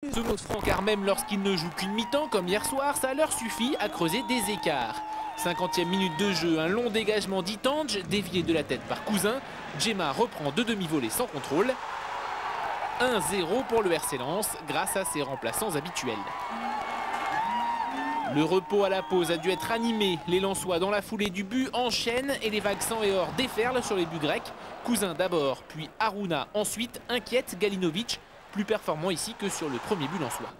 Ce mot de franc, car même lorsqu'ils ne jouent qu'une mi-temps comme hier soir, ça leur suffit à creuser des écarts. 50e minute de jeu, un long dégagement d'Itange, dévié de la tête par Cousin. Djema reprend deux demi-volées sans contrôle. 1-0 pour le RC Lens grâce à ses remplaçants habituels. Le repos à la pause a dû être animé. Les Lensois dans la foulée du but enchaînent et les vagues sang et or déferlent sur les buts grecs. Cousin d'abord, puis Harouna ensuite, inquiète Galinovic, plus performant ici que sur le premier but lensois.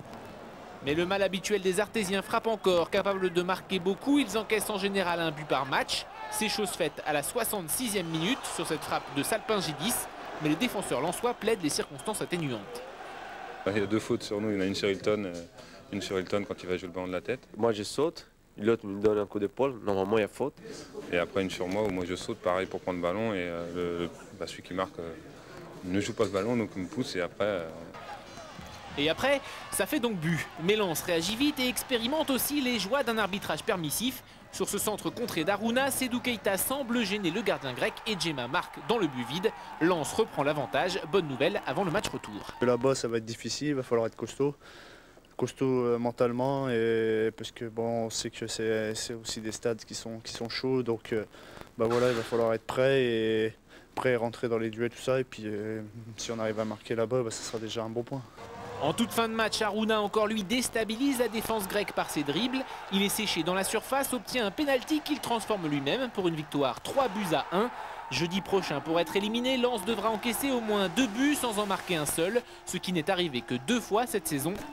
Mais le mal habituel des Artésiens frappe encore, capable de marquer beaucoup, ils encaissent en général un but par match. C'est chose faite à la 66e minute sur cette frappe de Salpingidis, mais les défenseurs lensois plaident les circonstances atténuantes. Il y a deux fautes sur nous, il y en a une sur Hilton quand il va jouer le ballon de la tête. Moi je saute, l'autre me donne un coup d'épaule, normalement il y a faute. Et après une sur moi où moi je saute pareil pour prendre le ballon et celui qui marque ne joue pas le ballon donc il me pousse et après... Et après, ça fait donc but. Mais Lens réagit vite et expérimente aussi les joies d'un arbitrage permissif. Sur ce centre contré d'Harouna, Seydou Keita semble gêner le gardien grec et Djema marque dans le but vide. Lens reprend l'avantage. Bonne nouvelle avant le match retour. Là-bas, ça va être difficile, il va falloir être costaud. Costaud mentalement, et parce que bon, on sait que c'est aussi des stades qui sont chauds. Donc voilà, il va falloir être prêt et rentrer dans les duels, tout ça. Et puis si on arrive à marquer là-bas, ça sera déjà un bon point. En toute fin de match, Harouna encore lui déstabilise la défense grecque par ses dribbles. Il est séché dans la surface, obtient un pénalty qu'il transforme lui-même pour une victoire 3-1. Jeudi prochain, pour être éliminé, Lens devra encaisser au moins 2 buts sans en marquer un seul, ce qui n'est arrivé que 2 fois cette saison.